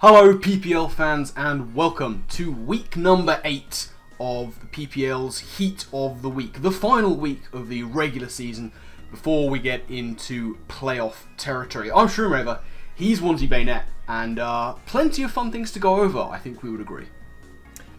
Hello PPL fans and welcome to week number 8 of the PPL's Heat of the Week, the final week of the regular season before we get into playoff territory. I'm Shroomraver, he's OnesieBanette, and plenty of fun things to go over, I think we would agree.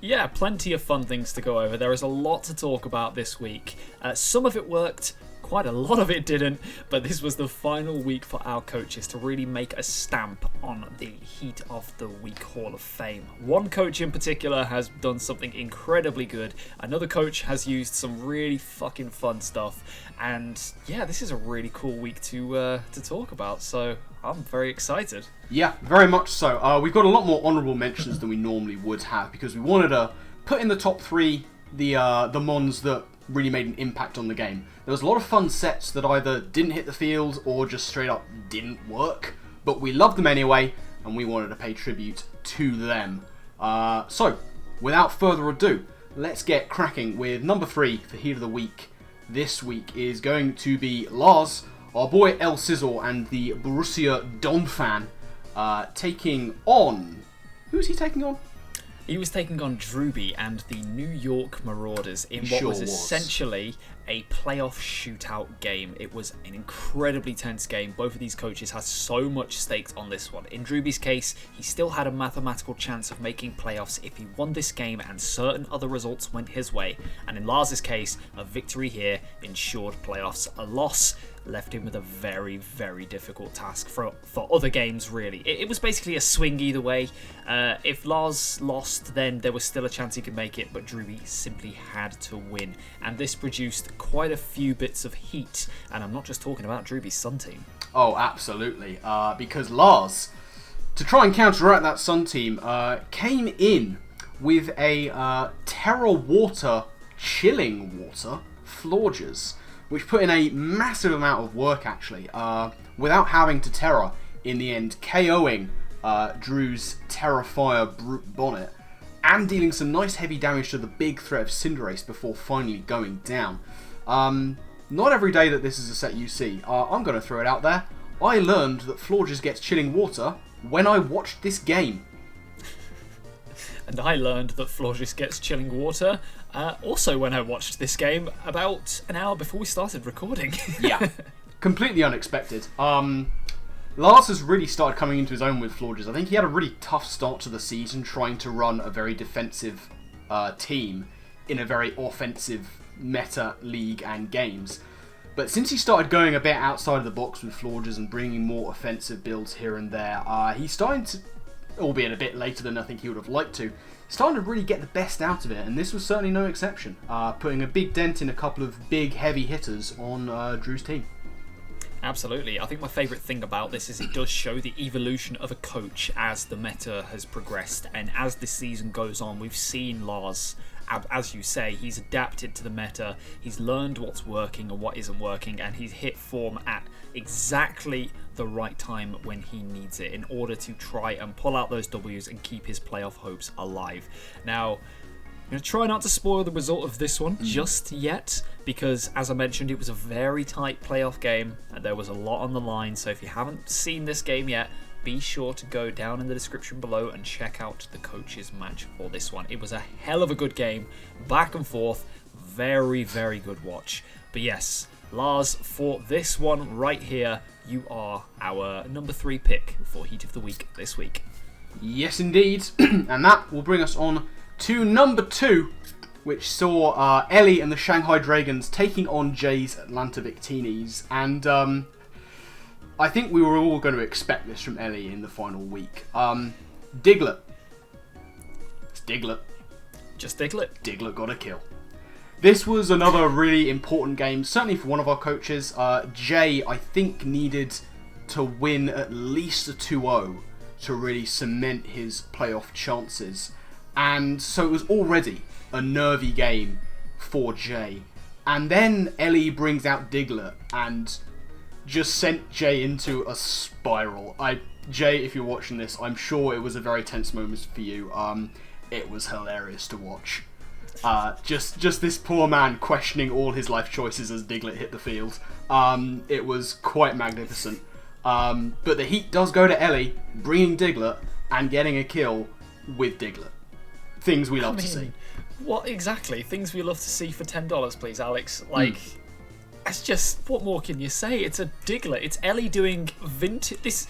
Yeah, plenty of fun things to go over. There is a lot to talk about this week. Some of it worked, quite a lot of it didn't, but this was the final week for our coaches to really make a stamp on the Heat of the Week Hall of Fame. One coach in particular has done something incredibly good. Another coach has used some really fucking fun stuff. And yeah, this is a really cool week to talk about, so I'm very excited. Yeah, very much so. We've got a lot more honourable mentions than we normally would have because we wanted to put in the top 3 the mons that really made an impact on the game. There was a lot of fun sets that either didn't hit the field or just straight up didn't work, but we loved them anyway, and we wanted to pay tribute to them. So, without further ado, let's get cracking with number 3 for Heat of the Week. This week is going to be Lars, our boy ellysux, and the Borussia Dortmund fan, taking on... Who's he taking on? He was taking on Drewby and the New York Marauders in what was essentially a playoff shootout game. It was an incredibly tense game. Both of these coaches had so much stakes on this one. In Drewby's case, he still had a mathematical chance of making playoffs if he won this game and certain other results went his way. And in Lars's case, a victory here ensured playoffs. A loss left him with a very, very difficult task for other games, really. It was basically a swing either way. If Lars lost, then there was still a chance he could make it, but Drewby simply had to win. And this produced quite a few bits of heat, and I'm not just talking about Drewby's Sun team. Oh, absolutely. Because Lars, to try and counteract that Sun team, came in with a Terra Water Chilling Water Florges, which put in a massive amount of work, actually, without having to Terra in the end, KOing Drew's Terrafire Brute Bonnet, and dealing some nice heavy damage to the big threat of Cinderace before finally going down. Not every day that this is a set you see. I'm going to throw it out there. I learned that Florges gets Chilling Water when I watched this game. And I learned that Florges gets Chilling Water also when I watched this game about an hour before we started recording. Yeah, completely unexpected. Lars has really started coming into his own with Florges. I think he had a really tough start to the season trying to run a very defensive team in a very offensive meta league and games. But since he started going a bit outside of the box with Florges and bringing more offensive builds here and there, he's starting to, albeit a bit later than I think he would have liked to, starting to really get the best out of it, and this was certainly no exception, putting a big dent in a couple of big heavy hitters on Drew's team. Absolutely. I think my favourite thing about this is it does show the evolution of a coach as the meta has progressed, and as this season goes on, we've seen Lars, as you say, he's adapted to the meta, he's learned what's working and what isn't working, and he's hit form at exactly the right time when he needs it in order to try and pull out those W's and keep his playoff hopes alive. Now, I'm going to try not to spoil the result of this one just yet, because as I mentioned, it was a very tight playoff game and there was a lot on the line, so if you haven't seen this game yet, be sure to go down in the description below and check out the coaches match for this one. It was a hell of a good game, back and forth, very, very good watch. But yes, Lars, for this one right here, you are our number 3 pick for Heat of the Week this week. Yes, indeed. And that will bring us on to number 2, which saw Ellie and the Shanghai Dragons taking on Jay's Atlanta Victinis. And I think we were all going to expect this from Ellie in the final week. Diglett. It's Diglett. Just Diglett. Diglett got a kill. This was another really important game, certainly for one of our coaches. Jay, I think, needed to win at least a 2-0 to really cement his playoff chances. And so it was already a nervy game for Jay. And then Ellie brings out Diglett and just sent Jay into a spiral. Jay, if you're watching this, I'm sure it was a very tense moment for you. It was hilarious to watch. Just this poor man questioning all his life choices as Diglett hit the field. It was quite magnificent. But the heat does go to Ellie, bringing Diglett, and getting a kill with Diglett. Things we love to see. What exactly? Things we love to see for $10, please, Alex. Like, it's just, what more can you say? It's a Diglett. It's Ellie doing vintage. This,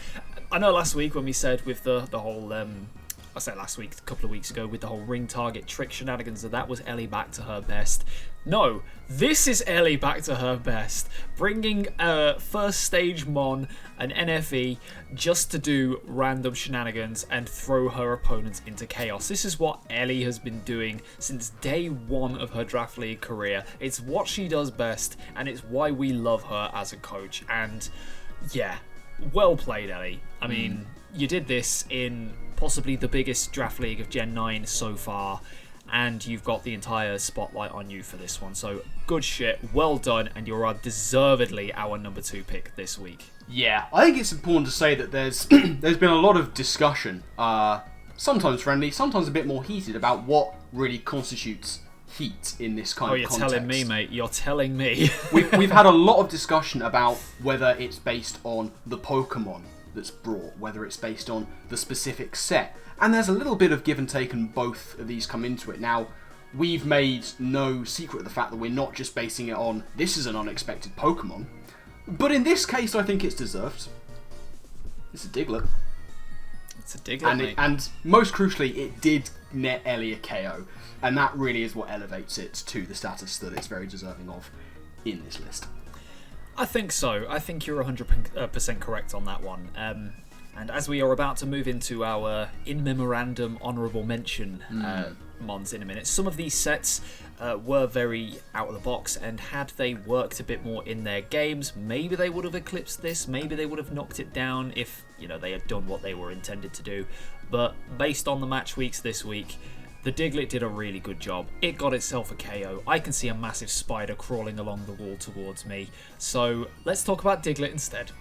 I know last week when we said with the whole, I said last week, a couple of weeks ago, with the whole ring target trick shenanigans, that was Ellie back to her best. No, this is Ellie back to her best. Bringing a first stage Mon, an NFE, just to do random shenanigans and throw her opponents into chaos. This is what Ellie has been doing since day one of her Draft League career. It's what she does best, and it's why we love her as a coach. And yeah, well played, Ellie. I mean, you did this in possibly the biggest Draft League of Gen 9 so far, and you've got the entire spotlight on you for this one. So good shit, well done, and you're deservedly our number 2 pick this week. Yeah, I think it's important to say that there's been a lot of discussion, sometimes friendly, sometimes a bit more heated, about what really constitutes heat in this kind of context. Oh, you're telling me, mate. You're telling me. We've had a lot of discussion about whether it's based on the Pokemon that's brought, whether it's based on the specific set. And there's a little bit of give and take, and both of these come into it. Now, we've made no secret of the fact that we're not just basing it on, this is an unexpected Pokemon. But in this case, I think it's deserved. It's a Diglett. It's a Diglett, and most crucially, it did net Ellie a KO. And that really is what elevates it to the status that it's very deserving of in this list. I think so. I think you're 100% correct on that one. And as we are about to move into our in memorandum honourable mention Mons in a minute, some of these sets were very out of the box, and had they worked a bit more in their games, maybe they would have eclipsed this, maybe they would have knocked it down if, you know, they had done what they were intended to do. But based on the match weeks this week, the Diglett did a really good job. It got itself a KO. I can see a massive spider crawling along the wall towards me. So let's talk about Diglett instead.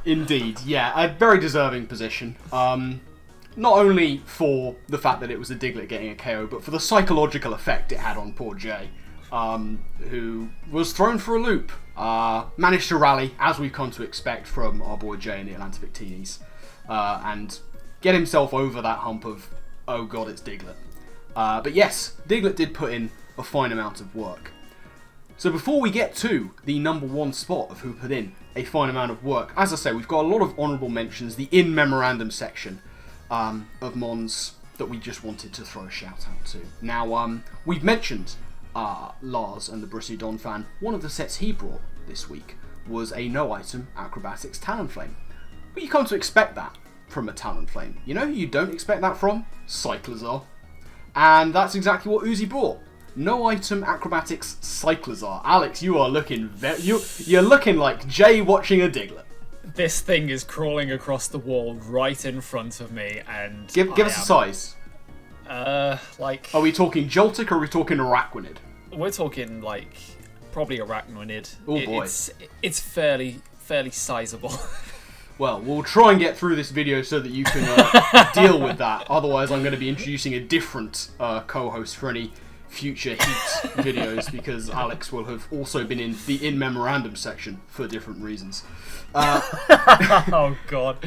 Indeed, yeah, a very deserving position. Not only for the fact that it was a Diglett getting a KO, but for the psychological effect it had on poor Jay, who was thrown for a loop. Managed to rally, as we've come to expect from our boy Jay and the Atlantic Teenies, and get himself over that hump of, oh god, it's Diglett. But yes, Diglett did put in a fine amount of work. So before we get to the number 1 spot of who put in a fine amount of work, as I say, we've got a lot of honourable mentions, the in memorandum section of Mons that we just wanted to throw a shout out to. Now, we've mentioned Lars and the Borussia Don fan. One of the sets he brought this week was a no-item Acrobatics Talonflame. But you come to expect that from a Talonflame. You know who you don't expect that from? Cyclizar. And that's exactly what Uzi brought. No item Acrobatics Cyclizar. Alex, you are looking you're looking like Jay watching a Diglett. This thing is crawling across the wall right in front of me, and give us a size. Like, are we talking Joltik or are we talking Araquanid? We're talking like probably Araquanid. Oh boy, it's fairly sizable. Well, we'll try and get through this video so that you can deal with that. Otherwise, I'm going to be introducing a different co-host for any future Heat videos, because Alex will have also been in the in memorandum section for different reasons. Oh god,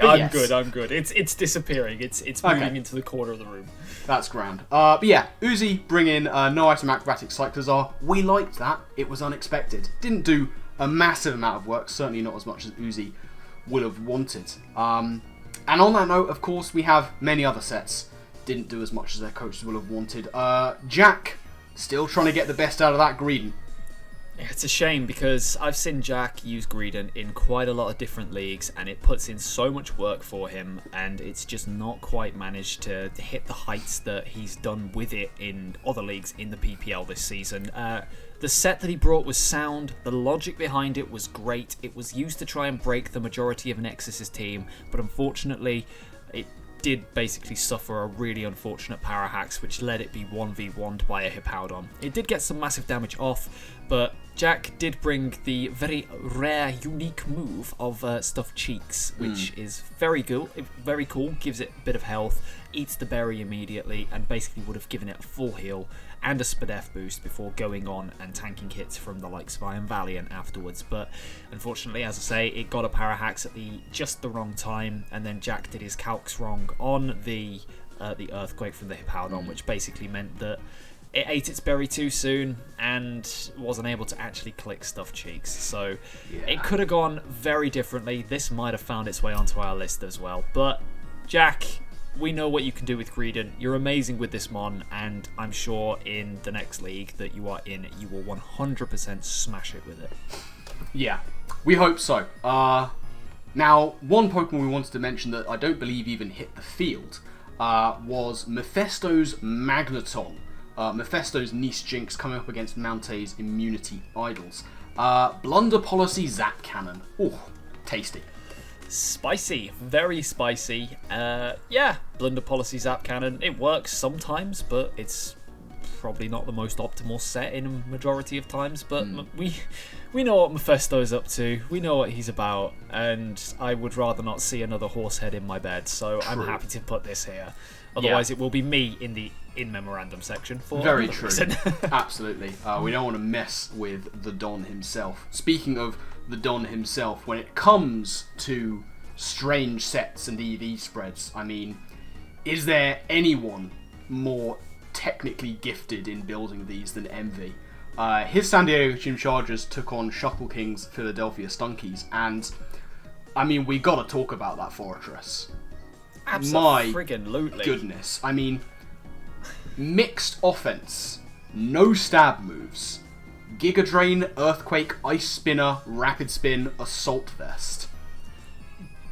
I'm good. It's disappearing. It's moving into the corner of the room. That's grand. But yeah, Uzi bring in no item acrobatic Cyclizar. We liked that. It was unexpected. Didn't do a massive amount of work. Certainly not as much as Uzi would have wanted. And on that note, of course, we have many other sets. Didn't do as much as their coaches will have wanted. Jack, still trying to get the best out of that Greedent. It's a shame, because I've seen Jack use Greedent in quite a lot of different leagues, and it puts in so much work for him, and it's just not quite managed to hit the heights that he's done with it in other leagues in the PPL this season. The set that he brought was sound, the logic behind it was great, it was used to try and break the majority of Nexus's team, but unfortunately it did basically suffer a really unfortunate power hacks, which let it be 1v1'd by a Hippowdon. It did get some massive damage off, but Jack did bring the very rare, unique move of Stuffed Cheeks, which is very cool, gives it a bit of health, eats the berry immediately, and basically would have given it a full heal and a SPDF boost before going on and tanking hits from the likes of Iron Valiant afterwards. But unfortunately, as I say, it got a Parahax at just the wrong time, and then Jack did his calcs wrong on the Earthquake from the Hippowdon, which basically meant that it ate its berry too soon and wasn't able to actually click Stuffed Cheeks. So it could have gone very differently. This might have found its way onto our list as well. But Jack, we know what you can do with Greedent. You're amazing with this mon, and I'm sure in the next league that you are in, you will 100% smash it with it. Yeah, we hope so. Now, one Pokemon we wanted to mention that I don't believe even hit the field was Mephisto's Magneton. Mephisto's Niece Jinx coming up against Mountai's Immunity Idols. Blunder Policy Zap Cannon. Ooh, tasty. Spicy. Very spicy. Yeah, Blunder Policy Zap Cannon. It works sometimes, but it's probably not the most optimal set in a majority of times. But we know what Mephisto's up to. We know what he's about. And I would rather not see another horse head in my bed. So I'm happy to put this here. Otherwise, it will be me in the in memorandum section for very true. Reason. Absolutely. We don't want to mess with the Don himself. Speaking of the Don himself, when it comes to strange sets and EV spreads, I mean, is there anyone more technically gifted in building these than Envy? His San Diego Gym Chargers took on Shuckle King's Philadelphia Stunkies, and I mean, we got to talk about that Fortress. Absolutely. My goodness. I mean, mixed offense, no stab moves, Giga Drain, Earthquake, Ice Spinner, Rapid Spin, Assault Vest.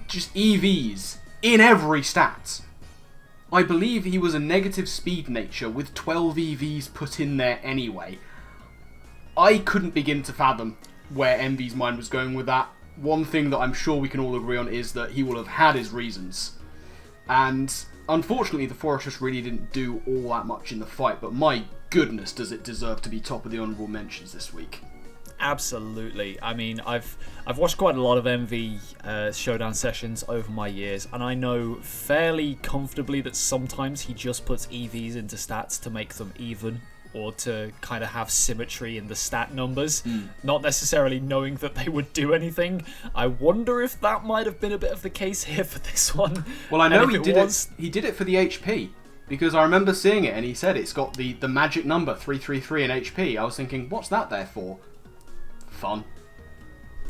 Just EVs in every stat. I believe he was a negative speed nature with 12 EVs put in there anyway. I couldn't begin to fathom where Envy's mind was going with that. One thing that I'm sure we can all agree on is that he will have had his reasons. And unfortunately, the Fortress really didn't do all that much in the fight, but my goodness, does it deserve to be top of the honourable mentions this week. Absolutely. I mean, I've watched quite a lot of MV showdown sessions over my years, and I know fairly comfortably that sometimes he just puts EVs into stats to make them even, or to kind of have symmetry in the stat numbers, not necessarily knowing that they would do anything. I wonder if that might have been a bit of the case here for this one. Well, I know he did it for the HP, because I remember seeing it and he said it's got the magic number 333 in HP. I was thinking, what's that there for? Fun.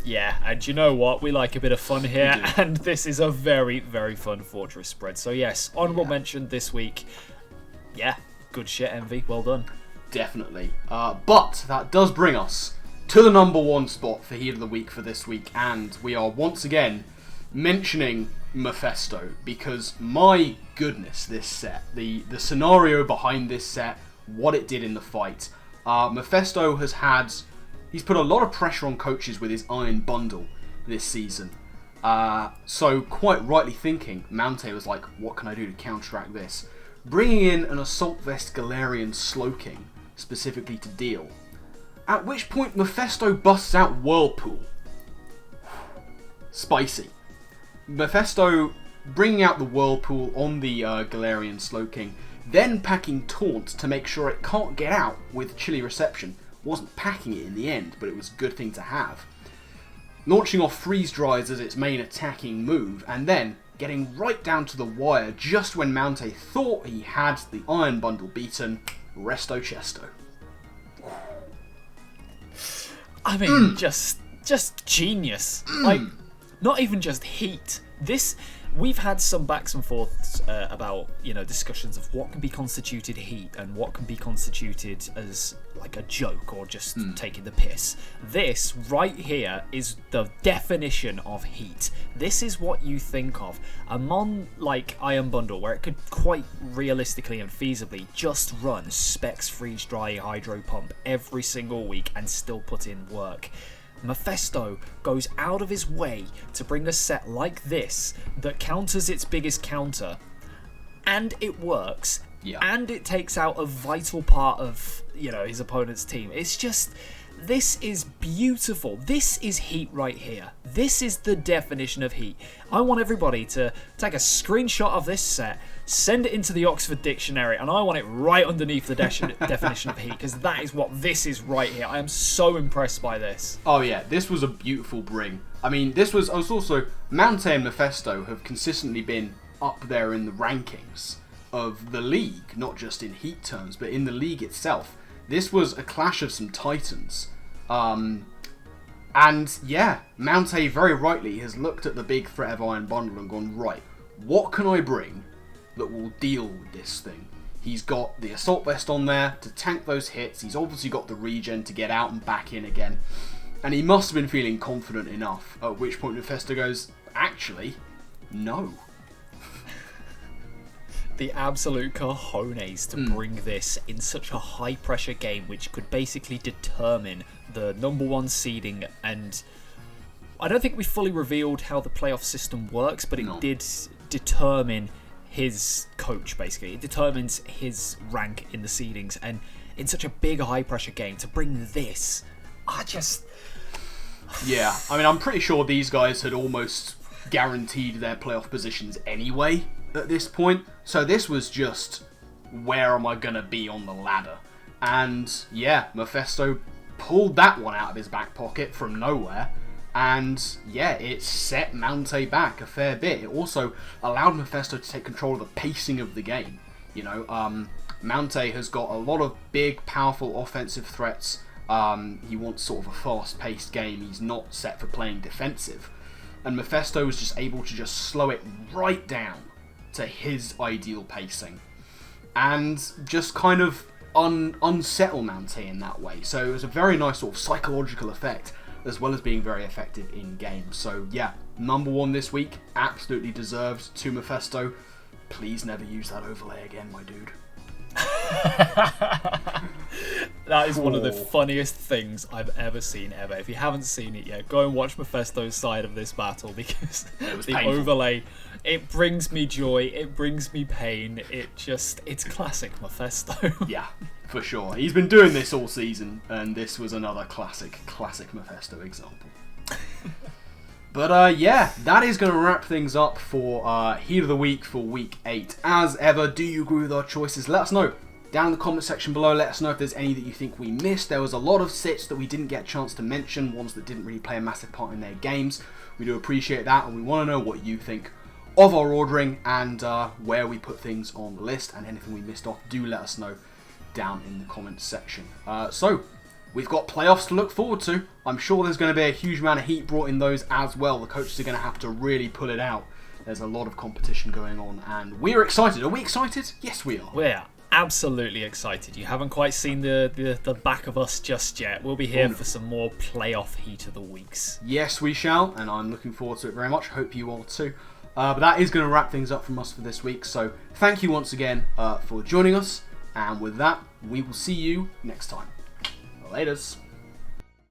Yeah, and you know what? We like a bit of fun here, and this is a very, very fun Fortress spread. So yes, honourable mention this week. Yeah, good shit, Envy. Well done. Definitely. But that does bring us to the number one spot for Heat of the Week for this week, and we are once again mentioning Mephisto, because my goodness, this set, the scenario behind this set, what it did in the fight. Mephisto he's put a lot of pressure on coaches with his Iron Bundle this season. So quite rightly thinking, Mountay was like, what can I do to counteract this? Bringing in an Assault Vest Galarian Slowking, specifically to deal. At which point Mephisto busts out Whirlpool. Spicy. Mephisto bringing out the Whirlpool on the Galarian Slowking, then packing Taunt to make sure it can't get out with Chilly Reception. Wasn't packing it in the end, but it was a good thing to have. Launching off Freeze Dries as its main attacking move, and then getting right down to the wire just when Mountay thought he had the Iron Bundle beaten. Resto Chesto. I mean, just genius. Like, not even just heat. We've had some backs and forths about, discussions of what can be constituted heat and what can be constituted as like a joke or just taking the piss. This right here is the definition of heat. This is what you think of a mon like Iron Bundle, where it could quite realistically and feasibly just run Specs Freeze Dry Hydro Pump every single week and still put in work. Mephisto goes out of his way to bring a set like this that counters its biggest counter, and it works, and it takes out a vital part of his opponent's team. It's just This is beautiful. This is heat right here. This is the definition of heat. I want everybody to take a screenshot of this set, send it into the Oxford Dictionary, and I want it right underneath the definition of heat, because that is what this is right here. I am so impressed by this. Oh yeah, this was a beautiful bring. I mean, I was also, Mount and Mephisto have consistently been up there in the rankings of the league, not just in heat terms, but in the league itself. This was a clash of some titans. And yeah, Mount very rightly has looked at the big threat of Iron Bundle and gone, right, what can I bring that will deal with this thing? He's got the Assault Vest on there to tank those hits. He's obviously got the regen to get out and back in again. And he must have been feeling confident enough, at which point Mephisto goes, actually, no. The absolute cojones to bring this in such a high pressure game, which could basically determine the number one seeding. And I don't think we fully revealed how the playoff system works, but it did determine his coach, basically. It determines his rank in the seedings. And in such a big high pressure game, to bring this, Yeah, I mean, I'm pretty sure these guys had almost guaranteed their playoff positions anyway at this point. So this was just, where am I going to be on the ladder? And yeah, Mephisto pulled that one out of his back pocket from nowhere. And yeah, it set Mount back a fair bit. It also allowed Mephisto to take control of the pacing of the game. You know, Mount has got a lot of big, powerful offensive threats. He wants sort of a fast-paced game. He's not set for playing defensive. And Mephisto was just able to just slow it right down to his ideal pacing. And just kind of unsettle Mount in that way. So it was a very nice sort of psychological effect, as well as being very effective in game. So yeah, number one this week, absolutely deserved to Mephisto. Please never use that overlay again, my dude. That is one of the funniest things I've ever seen ever. If you haven't seen it yet, go and watch Mephisto's side of this battle, because the painful overlay, it brings me joy, it brings me pain, it's classic Mephisto. Yeah, for sure. He's been doing this all season, and this was another classic Mephisto example. But yeah, that is going to wrap things up for Heat of the Week for Week 8. As ever, do you agree with our choices? Let us know down in the comment section below. Let us know if there's any that you think we missed. There was a lot of sits that we didn't get a chance to mention, ones that didn't really play a massive part in their games. We do appreciate that, and we want to know what you think of our ordering and where we put things on the list, and anything we missed off, do let us know down in the comments section. So we've got playoffs to look forward to. I'm sure there's going to be a huge amount of heat brought in those as well. The coaches are going to have to really pull it out. There's a lot of competition going on, and we're excited. Are we excited? Yes, we are. We're absolutely excited. You haven't quite seen the back of us just yet. We'll be here for some more playoff Heat of the Weeks. Yes, we shall, and I'm looking forward to it very much. Hope you are too. But that is going to wrap things up from us for this week. So thank you once again for joining us. And with that, we will see you next time. Laters.